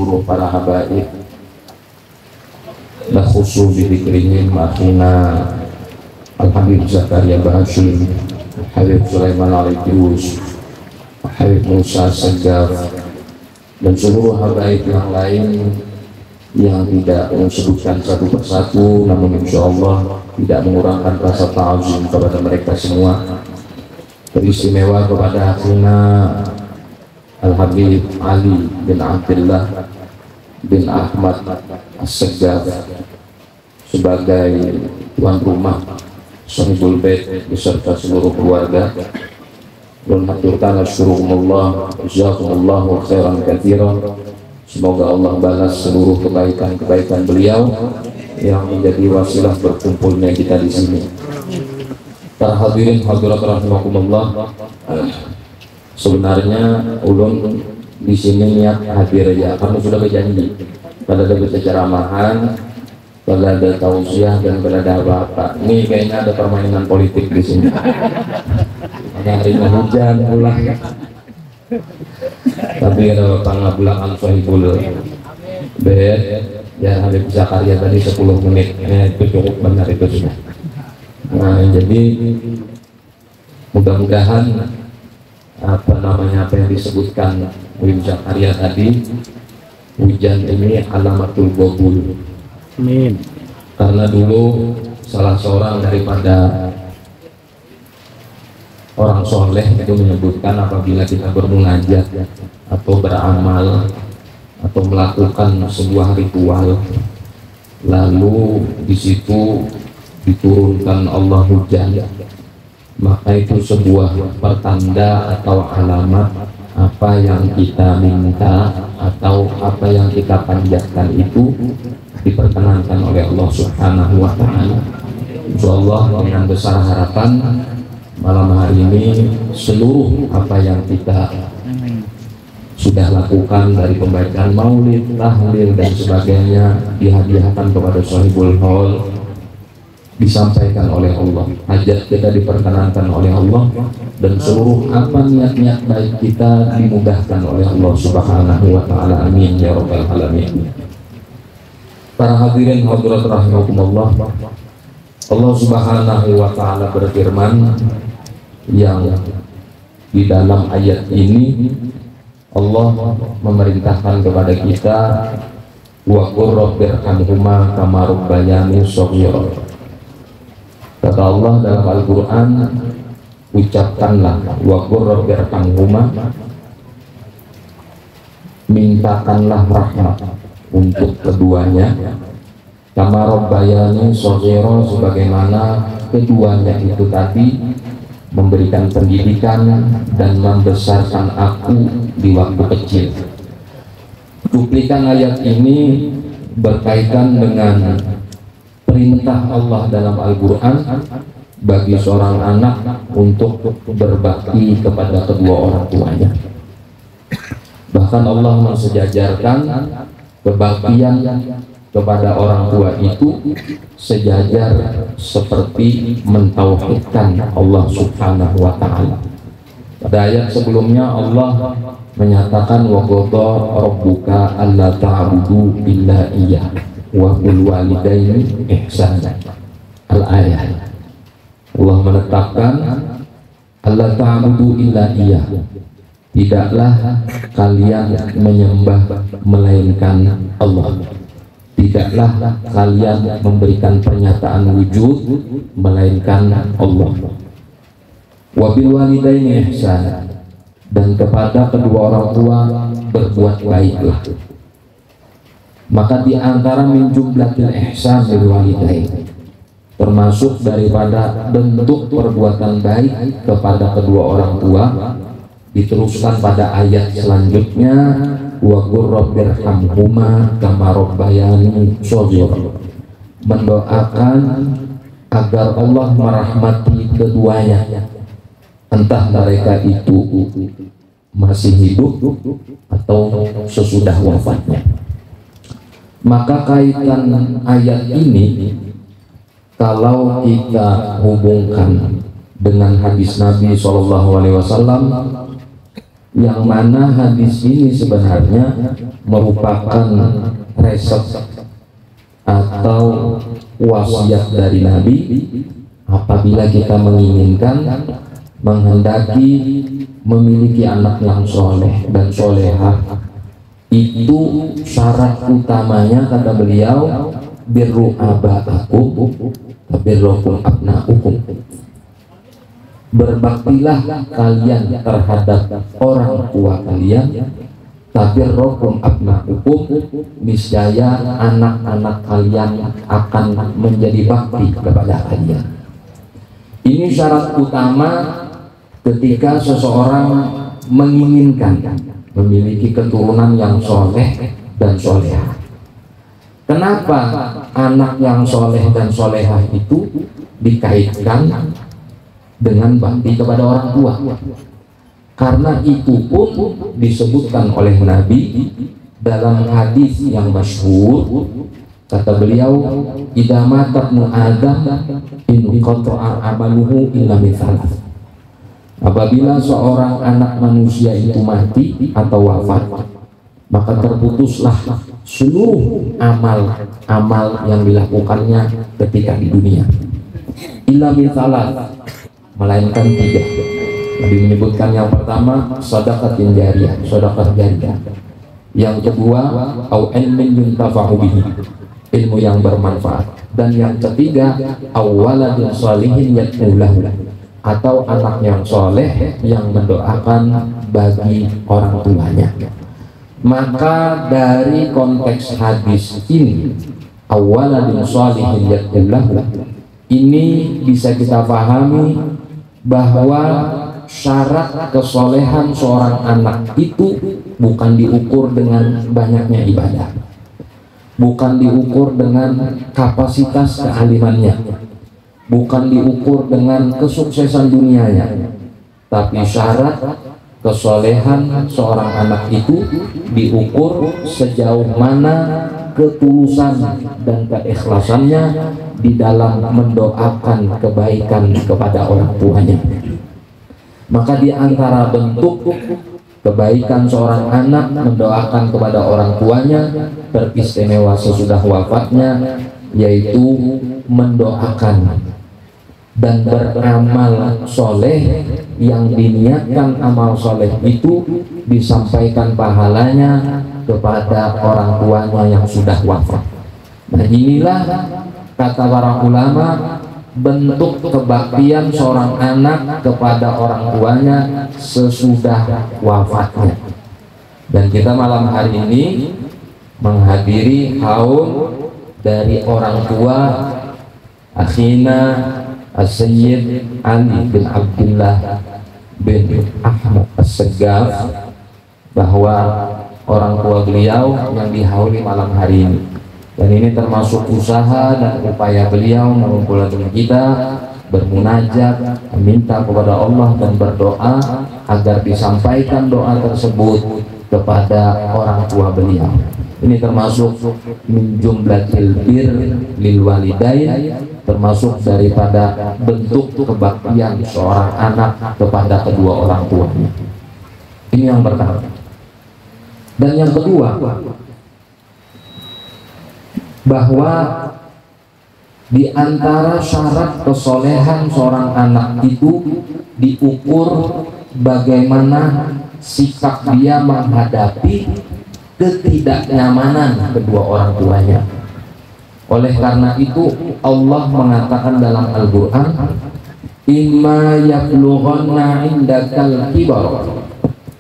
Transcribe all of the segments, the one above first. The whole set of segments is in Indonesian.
seluruh para habaib la khusus bidikrihim akhina Al-Habib Zakaria Bashir, Habib Sulaiman Al-Idrus, Habib Musa Segaf, dan seluruh habaib yang lain yang tidak disebutkan satu persatu, namun insya Allah tidak mengurangkan rasa ta'azim kepada mereka semua. Teristimewa kepada akhina Al-Habib Ali bin Abdullah bin Ahmad As-Segaf sebagai tuan rumah Sahibul Bait beserta seluruh keluarga. Walhamdulillah, asyurukumullah, jazakumullahu khairan katsiran. Semoga Allah balas seluruh kebaikan-kebaikan beliau yang menjadi wasilah berkumpulnya kita di sini. Para hadirin hadirat rahimakumullah, sebenarnya ulun di sini niat hadir ya, kamu sudah berjanji pada ada ceramah, pada ada tausiah dan pada ada apa-apa. Ini kayaknya ada permainan politik di sini. Ada hari hujan pula. Tapi ada pangabulakan Sohibul Bait ya, Habib Zakaria tadi 10 menit itu cukup benar itu sudah. Nah, jadi mudah-mudahan apa yang disebutkan Habib Zakaria tadi, hujan ini alamatul qabul. Amin. Karena dulu salah seorang daripada orang soleh itu menyebutkan apabila kita bermunajat atau beramal atau melakukan sebuah ritual, lalu di situ diturunkan Allah hujan, maka itu sebuah pertanda atau alamat apa yang kita minta atau apa yang kita panjatkan itu diperkenankan oleh Allah Subhanahu wa Ta'ala. Insyaallah dengan besar harapan malam hari ini seluruh apa yang kita sudah lakukan dari pembacaan maulid, tahlil dan sebagainya dihadiahkan kepada Sahibul Haul, disampaikan oleh Allah, hajat kita diperkenankan oleh Allah, dan seluruh apa niat-niat baik kita dimudahkan oleh Allah Subhanahu wa Ta'ala. Amin ya rabbal alamin. Para hadirin hadirat rahimakumullah, Allah Subhanahu wa Ta'ala berfirman yang di dalam ayat ini Allah memerintahkan kepada kita wa qur rabbirhamhuma kama rabbayani shaghira. Kata Allah dalam Al-Quran, ucapkanlah wa qur rabbirhamhuma, mintakanlah rahmat untuk keduanya kama rabbayani shaghira, sebagaimana keduanya itu tadi memberikan pendidikan dan membesarkan aku di waktu kecil. Cuplikan ayat ini berkaitan dengan perintah Allah dalam Al-Quran bagi seorang anak untuk berbakti kepada kedua orang tuanya. Bahkan Allah mensejajarkan kebaktian kepada orang tua itu sejajar seperti mentauhidkan Allah Subhanahu wa Ta'ala. Pada ayat sebelumnya Allah menyatakan wa qada rabbuka alla ta'budu illa iyyah wa bil walidaini ihsana. Al-ayat. Allah menetapkan alla ta'budu illa iyyah, tidaklah kalian menyembah melainkan Allah. Tidaklah kalian memberikan pernyataan wujud melainkan Allah. Wabil walidaini ihsana, dan kepada kedua orang tua berbuat baiklah. Maka di antara min jumlatil ihsan bil walidain, termasuk daripada bentuk perbuatan baik kepada kedua orang tua, diteruskan pada ayat selanjutnya wa qur rabbirhamhuma kama rabbayani shaghira, mendoakan agar Allah merahmati keduanya, entah mereka itu masih hidup atau sesudah wafatnya. Maka kaitan ayat ini kalau kita hubungkan dengan hadis Nabi SAW, yang mana hadis ini sebenarnya merupakan resep atau wasiat dari Nabi apabila kita menginginkan, menghendaki memiliki anak yang soleh dan solehah. Itu syarat utamanya, kata beliau, birru aba'akum birrukum abna'ukum. Berbaktilah kalian terhadap orang tua kalian, tabirrukum abna'ukum, niscaya anak-anak kalian akan menjadi bakti kepada kalian. Ini syarat utama ketika seseorang menginginkan memiliki keturunan yang soleh dan solehah. Kenapa anak yang soleh dan solehah itu dikaitkan dengan bakti kepada orang tua? Karena itu pun disebutkan oleh Nabi dalam hadis yang masyhur. Kata beliau, idza mata ibnu adam inqata'a amaluhu illa min thalath. Apabila seorang anak manusia itu mati atau wafat, maka terputuslah seluruh amal yang dilakukannya ketika di dunia. Illa min thalath, melainkan tiga. Nabi menyebutkan yang pertama sedekah jariyah, sedekah jariyah. Yang kedua, au ilmin yuntafa'u bihi, ilmu yang bermanfaat. Dan yang ketiga, awaladun sholihin yad'u lahu, atau anak yang soleh yang mendoakan bagi orang tuanya. Maka dari konteks hadis ini, awaladun sholihin yad'u lahu, ini bisa kita pahami bahwa syarat kesolehan seorang anak itu bukan diukur dengan banyaknya ibadah, bukan diukur dengan kapasitas kealimannya, bukan diukur dengan kesuksesan dunianya, tapi syarat kesolehan seorang anak itu diukur sejauh mana ketulusan dan keikhlasannya di dalam mendoakan kebaikan kepada orang tuanya. Maka di antara bentuk kebaikan seorang anak mendoakan kepada orang tuanya, teristimewa sesudah wafatnya, yaitu mendoakan dan beramal soleh yang diniatkan amal soleh itu disampaikan pahalanya kepada orang tuanya yang sudah wafat. Nah, inilah kata para ulama bentuk kebaktian seorang anak kepada orang tuanya sesudah wafatnya. Dan kita malam hari ini menghadiri haul dari orang tua akhina As-Sayyid Ali bin Abdullah bin Ahmad As-Segaf, bahwa orang tua beliau yang dihauli malam hari ini. Dan ini termasuk usaha dan upaya beliau mengumpulkan kita bermunajat, meminta kepada Allah dan berdoa agar disampaikan doa tersebut kepada orang tua beliau. Ini termasuk min jumlatil bir lil walidain, termasuk daripada bentuk kebaktian seorang anak kepada kedua orang tuanya. Ini yang pertama. Dan yang kedua, bahwa di antara syarat kesolehan seorang anak itu diukur bagaimana sikap dia menghadapi ketidaknyamanan kedua orang tuanya. Oleh karena itu Allah mengatakan dalam Al-Quran, imma yablughanna indakal kibar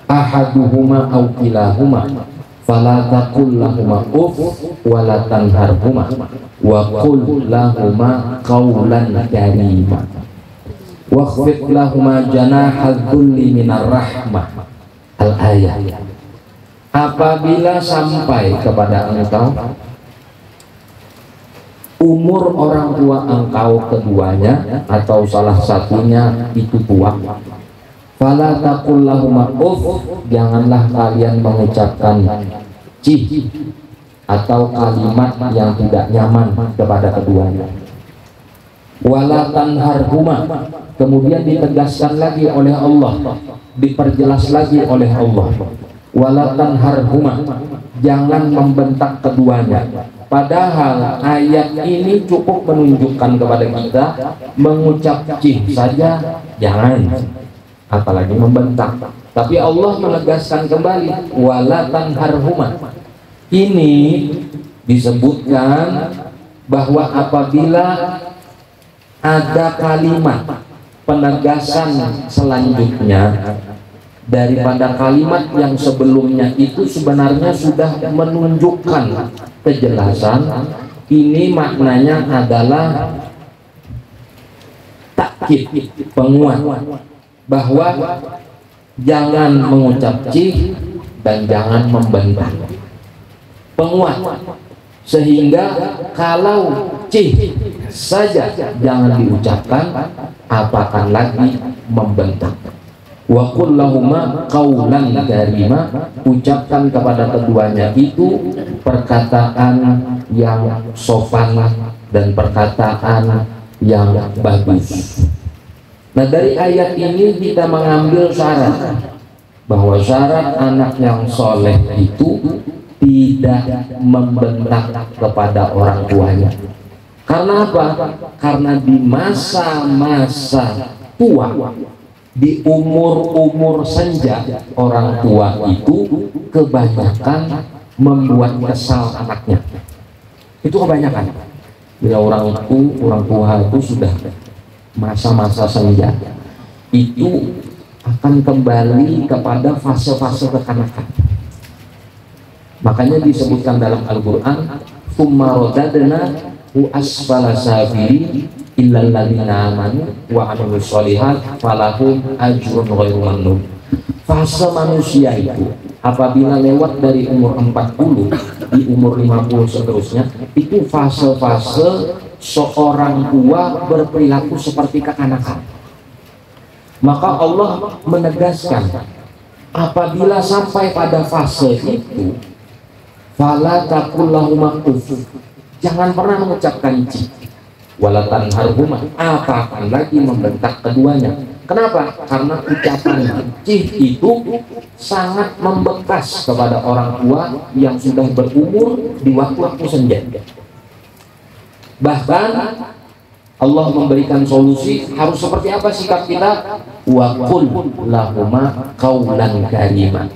ahaduhuma aw kilahuma fala taqul lahuma uff wa la tanharhuma wa qul lahuma qawlan karima wakhfid lahuma janaha dhulli minar rahmah. Al-ayat. Apabila sampai kepada engkau umur orang tua engkau keduanya atau salah satunya itu tua, fala taqul lahuma uff, janganlah kalian mengucapkan cih atau kalimat yang tidak nyaman kepada keduanya. Wala tanharhuma, kemudian ditegaskan lagi oleh Allah, diperjelas lagi oleh Allah, wala tanharhuma, jangan membentak keduanya. Padahal ayat ini cukup menunjukkan kepada kita mengucap cih saja jangan, apalagi membentak. Tapi Allah menegaskan kembali wala tanharhuma. Ini disebutkan bahwa apabila ada kalimat penegasan selanjutnya daripada kalimat yang sebelumnya itu sebenarnya sudah menunjukkan kejelasan, ini maknanya adalah takkid, penguat bahwa jangan mengucap cih dan jangan membentak, penguat. Sehingga kalau cih saja jangan diucapkan, apakah lagi membentak. Wa qul lahuma qaulan karima, ucapkan kepada keduanya itu perkataan yang sopan dan perkataan yang bagus. Nah, dari ayat ini kita mengambil syarat bahwa syarat anak yang soleh itu tidak membentak kepada orang tuanya. Karena apa? Karena di masa-masa tua, di umur-umur senja, orang tua itu kebanyakan membuat kesal anaknya. Itu kebanyakan. Bila orang tua itu sudah masa-masa senja, itu akan kembali kepada fase-fase kekanakan. Makanya disebutkan dalam Al-Quran, "Tsumma radadna hu asfala safilin illal ladzina amanu wa 'amilus sholihat falahum ajrun ghairu mamnun." Fase manusia itu apabila lewat dari umur 40 di umur 50 seterusnya, itu fase-fase seorang tua berperilaku seperti kekanakan. Maka Allah menegaskan apabila sampai pada fase itu, fala taqul lahum uff, jangan pernah mengucapkan cih, wala tanharhuma, apakah lagi membentak keduanya. Kenapa? Karena ucapan cih itu sangat membekas kepada orang tua yang sudah berumur di waktu-waktu senja. Bahkan Allah memberikan solusi harus seperti apa sikap kita. Wa qul lahuma qaulan karima,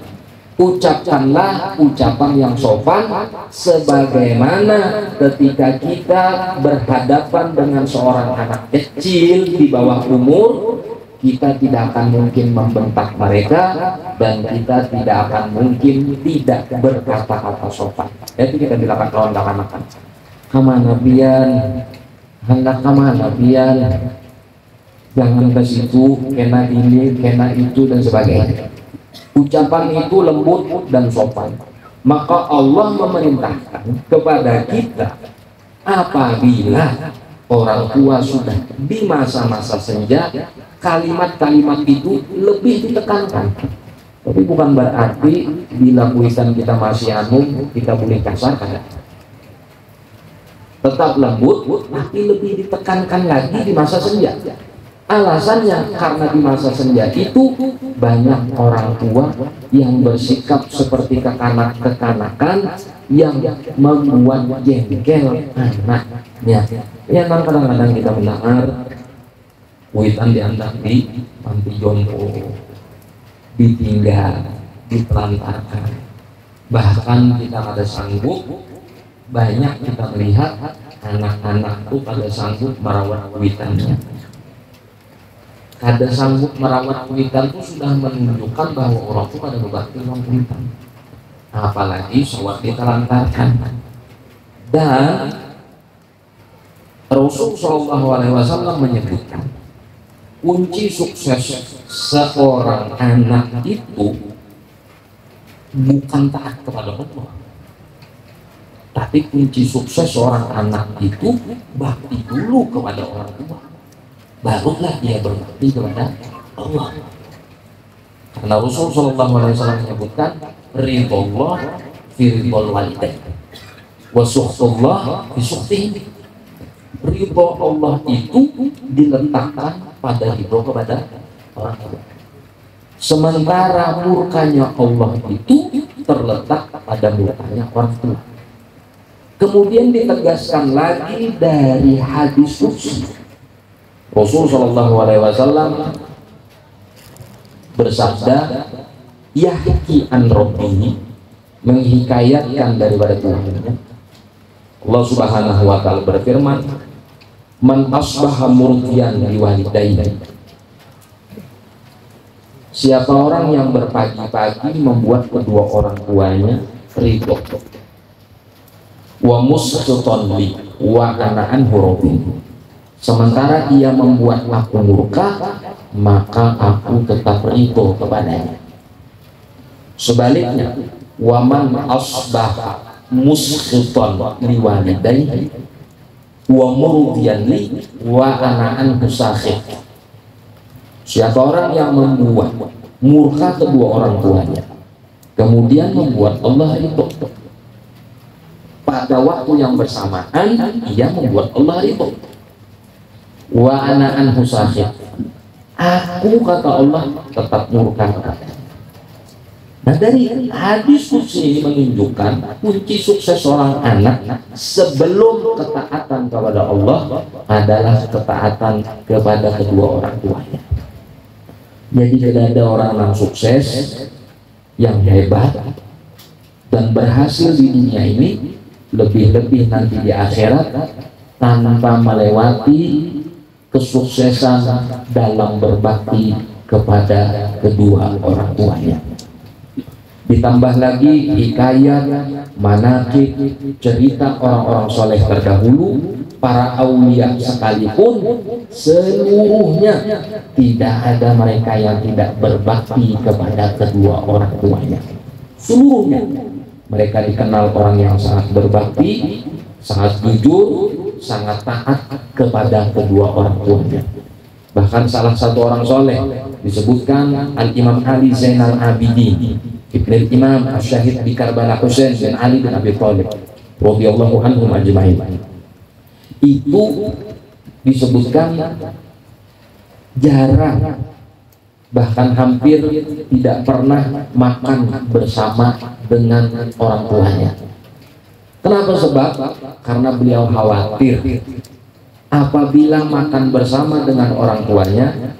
ucapkanlah ucapan yang sopan, sebagaimana ketika kita berhadapan dengan seorang anak kecil di bawah umur, kita tidak akan mungkin membentak mereka dan kita tidak akan mungkin tidak berkata-kata sopan. Itu kita bilang kawan-kawan makan kemana pian, hendak kemana pian, jangan ke situ, kena ini, kena itu dan sebagainya. Ucapan itu lembut dan sopan. Maka Allah memerintahkan kepada kita apabila orang tua sudah di masa-masa senja, kalimat-kalimat itu lebih ditekankan. Tapi bukan berarti bila kuitan kita masih kita boleh kasar, tetap lembut, tapi lebih ditekankan lagi di masa senja. Alasannya karena di masa senja itu banyak orang tua yang bersikap seperti kekanak-kekanakan yang membuat jengkel anaknya. Ya, kadang-kadang kita mendengar kuitan diantar di panti jompo, ditinggal, ditelantarkan. Bahkan kita ada sanggup, banyak kita melihat anak-anak itu pada sanggup merawat kuitannya. Kada sanggup merawat kuitan itu sudah menunjukkan bahwa orang itu pada berbakti dengan kuitan. Apalagi sholat ditelantarkan. Dan Rasulullah SAW menyebutkan kunci sukses seorang anak itu bukan taat kepada Allah, tapi kunci sukses seorang anak itu bakti dulu kepada orang tua, barulah dia berbakti kepada Allah. Karena Rasulullah SAW menyebutkan ridhollah fi ridhol walidain wa sukhtullah fi sukhtihi. Ridho Allah itu diletakkan pada ridho kepada orang tua, Sementara murkanya Allah itu terletak pada murkanya orang tua. Kemudian ditegaskan lagi dari hadis qudsi. Rasul Shallallahu Alaihi Wasallam bersabda, yahki an rabbihi, menghikayatkan daripada Tuhannya. Allah Subhanahu wa taala berfirman, man asbaha murdiyan liwalidayhi, siapa orang yang berpagi-pagi membuat kedua orang tuanya ridho, wa musqitan li wa ana anhu radin, sementara ia membuat aku murka, maka aku tetap ridho kepadanya. Sebaliknya, wa man asbaha musqitan liwalidayhi wa murdiyan li wa ana anhu sakhit, siapa orang yang membuat murka kedua orang tuanya kemudian membuat Allah ridho, pada waktu yang bersamaan ia membuat Allah ridho, wa ana anhu sakhit, aku kata Allah tetap murka. Nah, dari hadis qudsi ini menunjukkan kunci sukses seorang anak sebelum ketaatan kepada Allah adalah ketaatan kepada kedua orang tuanya. Jadi tidak ada orang yang sukses, yang hebat dan berhasil di dunia ini, lebih-lebih nanti di akhirat, tanpa melewati kesuksesan dalam berbakti kepada kedua orang tuanya. Ditambah lagi hikayat, manaqib, cerita orang-orang soleh terdahulu, para aulia sekalipun, seluruhnya tidak ada mereka yang tidak berbakti kepada kedua orang tuanya. Seluruhnya mereka dikenal orang yang sangat berbakti, sangat jujur, sangat taat kepada kedua orang tuanya. Bahkan salah satu orang soleh disebutkan Al-Imam Ali Zainal Abidin Ibn Imam Asyahid di Karbala Husain bin Ali bin Abi Thalib radhiyallahu anhum ajma'in, itu disebutkan jarang, bahkan hampir tidak pernah makan bersama dengan orang tuanya. Kenapa? Sebab karena beliau khawatir apabila makan bersama dengan orang tuanya,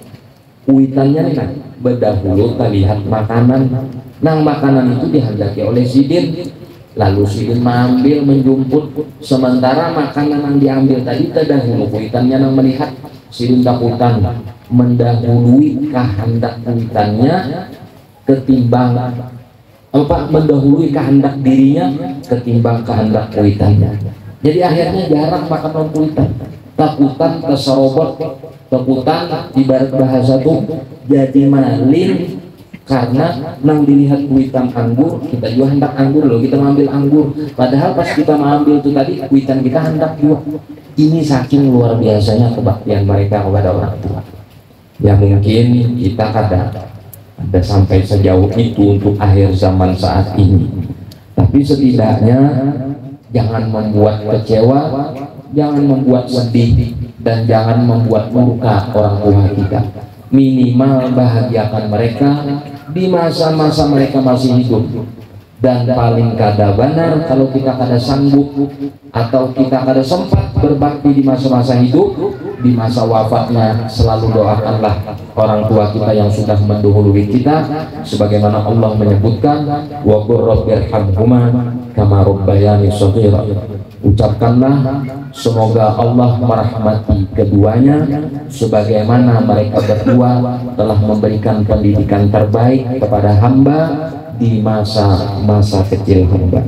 kuitannya nih berdahulu terlihat makanan, nang makanan itu dihendaki oleh sidin, lalu sidin mengambil menjumput, sementara makanan yang diambil tadi terdahulu kuitannya nang melihat, sidin takutan mendahului kehendak kuitannya ketimbang mendahului kehendak dirinya ketimbang kehendak kuitannya. Jadi akhirnya jarang makan non kuitan, takutan keserobot, takutan ibarat bahasa tuh jadi malin, karena nang dilihat kuitan anggur, kita juga hendak anggur loh, kita mengambil anggur, padahal pas kita mengambil itu tadi kuitan kita hendak juga. Ini saking luar biasanya kebaktian mereka kepada orang tua. Ya mungkin kita kadang ada sampai sejauh itu untuk akhir zaman saat ini, tapi setidaknya jangan membuat kecewa, jangan membuat sedih, dan jangan membuat murka orang tua kita. Minimal bahagiakan mereka di masa-masa mereka masih hidup, dan paling kada benar kalau kita kada sanggup atau kita kada sempat berbakti di masa-masa hidup, di masa wafatnya selalu doakanlah orang tua kita yang sudah mendahului kita, sebagaimana Allah menyebutkan wa qur rabbirhamhuma kama rabbayani shaghira. Ucapkanlah semoga Allah merahmati keduanya sebagaimana mereka berdua telah memberikan pendidikan terbaik kepada hamba di masa-masa kecil hamba.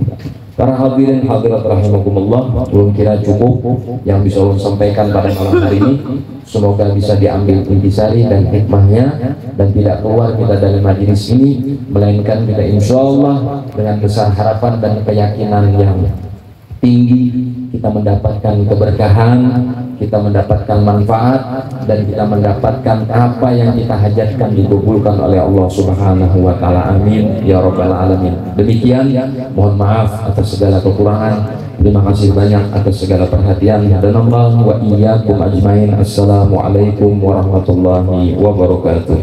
Para hadirin hadirat rahimakumullah, belum kira cukup yang bisa Allah sampaikan pada malam hari ini. Semoga bisa diambil intisari dan hikmahnya, dan tidak keluar kita dari majelis ini melainkan kita insya Allah dengan besar harapan dan keyakinan yang tinggi kita mendapatkan keberkahan, kita mendapatkan manfaat, dan kita mendapatkan apa yang kita hajatkan dikabulkan oleh Allah Subhanahu wa taala. Amin ya rabbal alamin. Demikian, mohon maaf atas segala kekurangan. Terima kasih banyak atas segala perhatian, dan Allah wa iyyakum ajmain. Assalamualaikum warahmatullahi wabarakatuh.